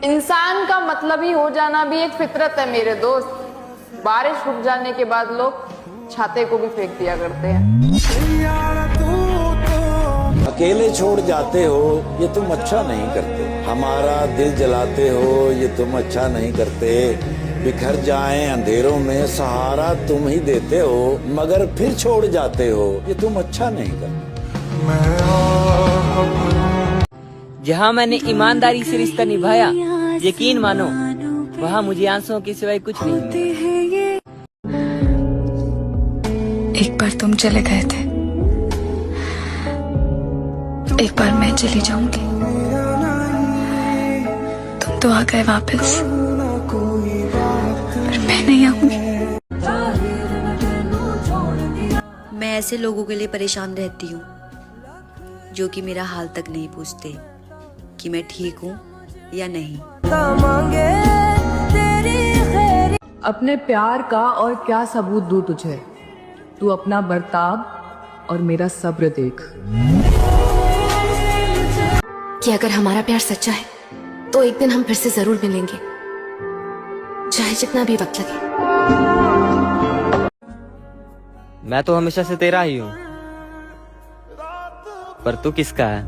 इंसान का मतलब ही हो जाना भी एक फितरत है मेरे दोस्त। बारिश रुक जाने के बाद लोग छाते को भी फेंक दिया करते हैं। अकेले छोड़ जाते हो ये तुम अच्छा नहीं करते, हमारा दिल जलाते हो ये तुम अच्छा नहीं करते। बिखर जाएं अंधेरों में सहारा तुम ही देते हो, मगर फिर छोड़ जाते हो ये तुम अच्छा नहीं करते। जहाँ मैंने ईमानदारी से रिश्ता निभाया, यकीन मानो वहाँ मुझे आंसुओं के सिवाय कुछ नहीं मिला। एक बार तुम चले गए थे, एक बार मैं चली जाऊंगी। तुम तो आ गए वापस, पर मैं नहीं आऊंगी। मैं ऐसे लोगों के लिए परेशान रहती हूँ जो कि मेरा हाल तक नहीं पूछते कि मैं ठीक हूँ या नहीं। अपने प्यार का और क्या सबूत दूं तुझे, तू अपना बर्ताव और मेरा सब्र देख। कि अगर हमारा प्यार सच्चा है तो एक दिन हम फिर से जरूर मिलेंगे, चाहे जितना भी वक्त लगे। मैं तो हमेशा से तेरा ही हूँ, पर तू किसका है?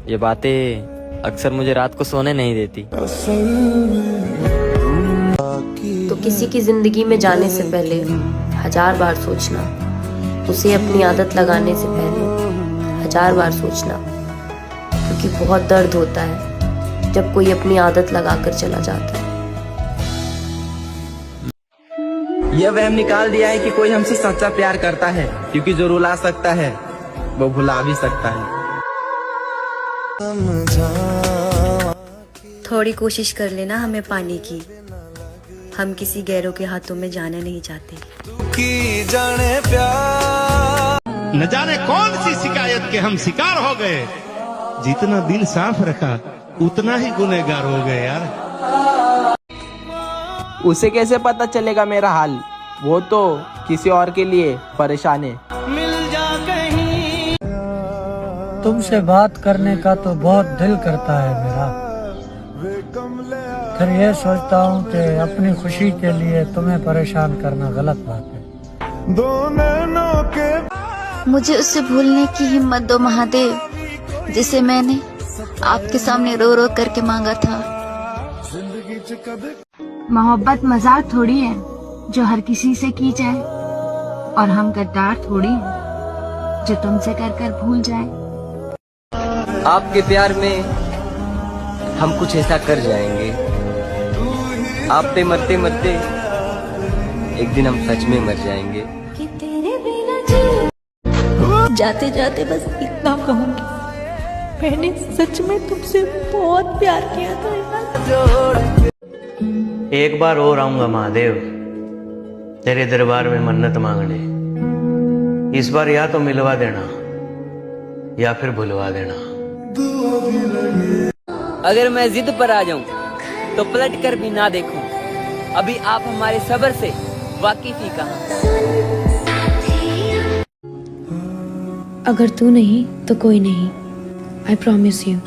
ये बातें अक्सर मुझे रात को सोने नहीं देती। तो किसी की जिंदगी में जाने से पहले 1000 बार सोचना, उसे अपनी आदत लगाने से पहले 1000 बार सोचना, क्योंकि बहुत दर्द होता है जब कोई अपनी आदत लगाकर चला जाता है। यह वहम निकाल दिया है कि कोई हमसे सच्चा प्यार करता है, क्योंकि जो रुला सकता है वो भुला भी सकता है। थोड़ी कोशिश कर लेना हमें पाने की, हम किसी गैरों के हाथों में जाना नहीं चाहते। न जाने कौन सी शिकायत के हम शिकार हो गए, जितना दिल साफ रखा उतना ही गुनहगार हो गए यार। उसे कैसे पता चलेगा मेरा हाल, वो तो किसी और के लिए परेशान है। तुमसे बात करने का तो बहुत दिल करता है मेरा, फिर ये सोचता हूँ कि अपनी खुशी के लिए तुम्हें परेशान करना गलत बात है। मुझे उससे भूलने की हिम्मत दो महादेव, जिसे मैंने आपके सामने रो रो करके मांगा था। मोहब्बत मजाक थोड़ी है जो हर किसी से की जाए, और हम गद्दार थोड़ी हैं जो तुमसे कर कर भूल जाए। आपके प्यार में हम कुछ ऐसा कर जाएंगे, आप पे मरते मरते एक दिन हम सच में मर जाएंगे। जाते जाते बस इतना कहूँगी, मैंने सच में तुमसे बहुत प्यार किया था। एक बार और आऊंगा महादेव तेरे दरबार में मन्नत मांगने। इस बार या तो मिलवा देना या फिर भुलवा देना। अगर मैं जिद पर आ जाऊं तो पलट कर भी ना देखूं, अभी आप हमारे सब्र से वाकिफ ही कहां। अगर तू नहीं तो कोई नहीं, आई प्रॉमिस यू।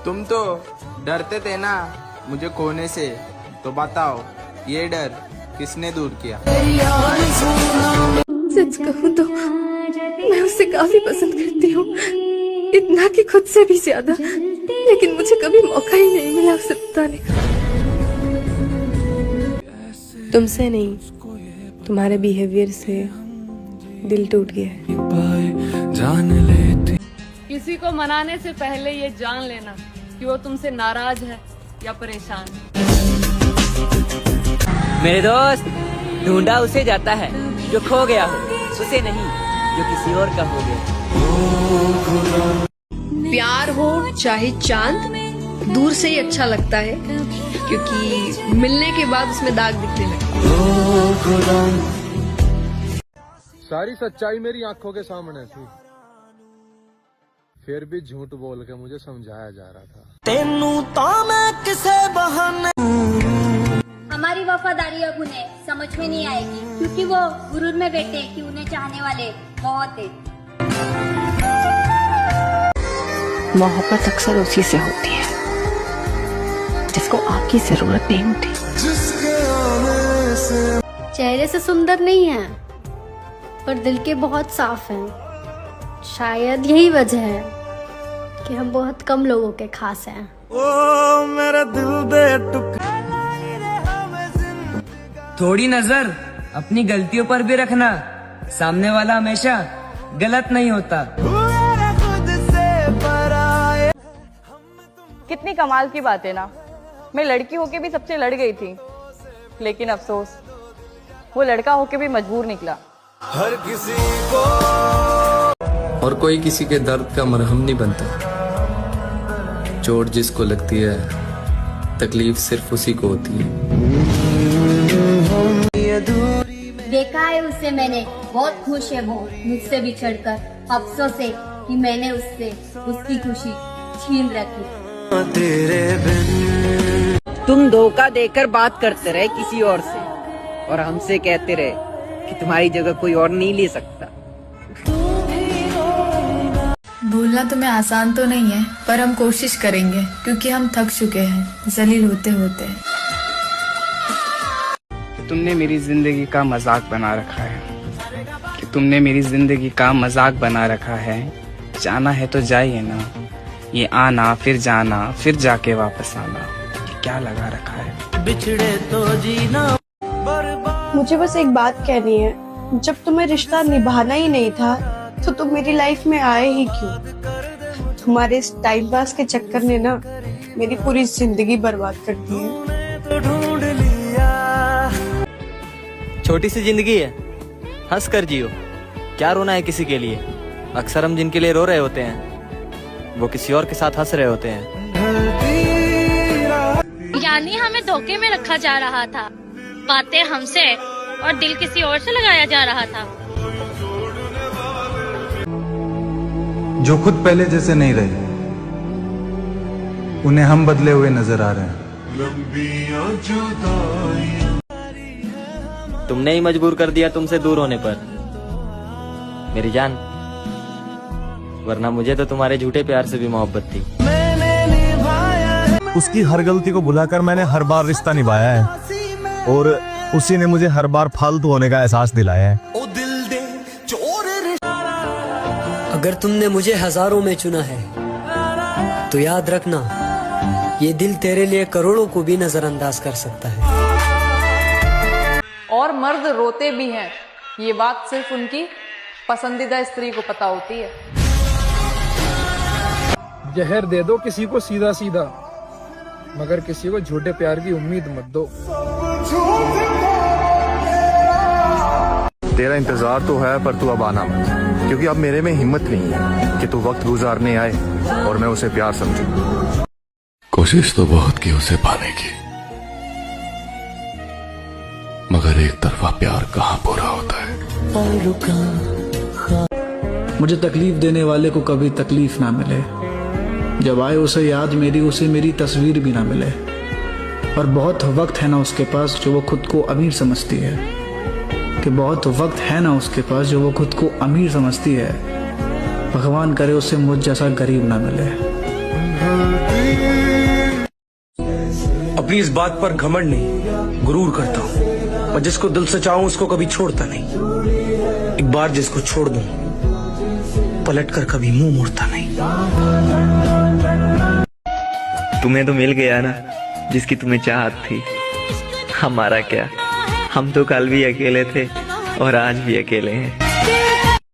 तुम तो डरते थे ना मुझे खोने से, तो बताओ ये डर किसने दूर किया? सच कहूँ तो मैं उसे काफी पसंद करती हूँ, इतना कि खुद से भी ज्यादा, लेकिन मुझे कभी मौका ही नहीं मिला उसे बताने का। तुमसे नहीं, तुम्हारे बिहेवियर से दिल टूट गया है। किसी को मनाने से पहले ये जान लेना कि वो तुमसे नाराज है या परेशान। मेरे दोस्त, ढूंढा उसे जाता है जो खो गया हो, उसे नहीं जो किसी और का हो गया। प्यार हो चाहे चांद, दूर से ही अच्छा लगता है, क्योंकि मिलने के बाद उसमें दाग दिखने लगता है। सारी सच्चाई मेरी आंखों के सामने थी, फिर भी झूठ बोल के मुझे समझाया जा रहा था। तेनू तो मैं किसे बहाने। हमारी वफादारी अब उन्हें समझ में नहीं आएगी, क्योंकि वो गुरूर में बैठे कि उन्हें चाहने वाले बहुत हैं। मोहब्बत अक्सर उसी से होती है जिसको आपकी जरूरत नहीं होती। चेहरे से सुंदर नहीं है पर दिल के बहुत साफ हैं। शायद यही वजह है कि हम बहुत कम लोगों के खास हैं। ओ मेरा दिल दे थोड़ी नजर अपनी गलतियों पर भी रखना, सामने वाला हमेशा गलत नहीं होता। कितनी कमाल की बात है ना, मैं लड़की होके भी सबसे लड़ गई थी, लेकिन अफसोस वो लड़का होके भी मजबूर निकला। हर किसी को और कोई किसी के दर्द का मरहम नहीं बनता। चोट जिसको लगती है तकलीफ सिर्फ उसी को होती है। देखा है उसे मैंने, बहुत खुश है वो मुझसे बिछड़कर। अफसोस है कि मैंने उससे उसकी खुशी छीन रखी। तुम धोखा देकर बात करते रहे किसी और से और हमसे कहते रहे कि तुम्हारी जगह कोई और नहीं ले सकता। भूलना तुम्हें आसान तो नहीं है, पर हम कोशिश करेंगे क्योंकि हम थक चुके हैं जलील होते होते। तुमने मेरी जिंदगी का मजाक बना रखा है, कि तुमने मेरी जिंदगी का मजाक बना रखा है। जाना है तो जाइए ना, ये आना फिर जाना फिर जाके वापस आना, ये क्या लगा रखा है। बिछड़े तो जीना। मुझे बस एक बात कहनी है, जब तुम्हें रिश्ता निभाना ही नहीं था तो तुम मेरी लाइफ में आए ही क्यों? तुम्हारे इस टाइम पास के चक्कर ने ना मेरी पूरी जिंदगी बर्बाद कर दी है। छोटी सी जिंदगी है, हंस कर जियो। क्या रोना है किसी के लिए? अक्सर हम जिनके लिए रो रहे होते हैं वो किसी और के साथ हंस रहे होते हैं। यानी हमें धोखे में रखा जा रहा था, बातें हमसे और दिल किसी और से लगाया जा रहा था। जो खुद पहले जैसे नहीं रहे उन्हें हम बदले हुए नजर आ रहे हैं। तुमने ही मजबूर कर दिया तुमसे दूर होने पर मेरी जान, वरना मुझे तो तुम्हारे झूठे प्यार से भी मोहब्बत थी। उसकी हर गलती को भुलाकर मैंने हर बार रिश्ता निभाया है और उसी ने मुझे हर बार फालतू होने का एहसास दिलाया है। अगर तुमने मुझे हजारों में चुना है तो याद रखना, ये दिल तेरे लिए करोड़ों को भी नजरअंदाज कर सकता है। और मर्द रोते भी हैं, ये बात सिर्फ उनकी पसंदीदा स्त्री को पता होती है। जहर दे दो किसी को सीधा सीधा, मगर किसी को झूठे प्यार की उम्मीद मत दो। तेरा इंतजार तो है पर तू अब आना मत, क्योंकि अब मेरे में हिम्मत नहीं है कि तू वक्त गुजारने आए और मैं उसे प्यार समझूं। कोशिश तो बहुत की उसे पाने की, मगर एक तरफा प्यार कहाँ पूरा होता है। मुझे तकलीफ देने वाले को कभी तकलीफ ना मिले, जब आए उसे याद मेरी उसे मेरी तस्वीर भी ना मिले। और बहुत वक्त है ना उसके पास जो वो खुद को अमीर समझती है, कि बहुत वक्त है ना उसके पास जो वो खुद को अमीर समझती है। भगवान करे उसे मुझ जैसा गरीब ना मिले। अपनी इस बात पर घमंड नहीं, गुरूर करता हूँ, पर जिसको दिल से चाहूं उसको कभी छोड़ता नहीं। एक बार जिसको छोड़ दूं पलटकर कभी मुंह मोड़ता नहीं। तुम्हें तो मिल गया ना जिसकी तुम्हें चाहत थी। हमारा क्या, हम तो कल भी अकेले थे और आज भी अकेले हैं।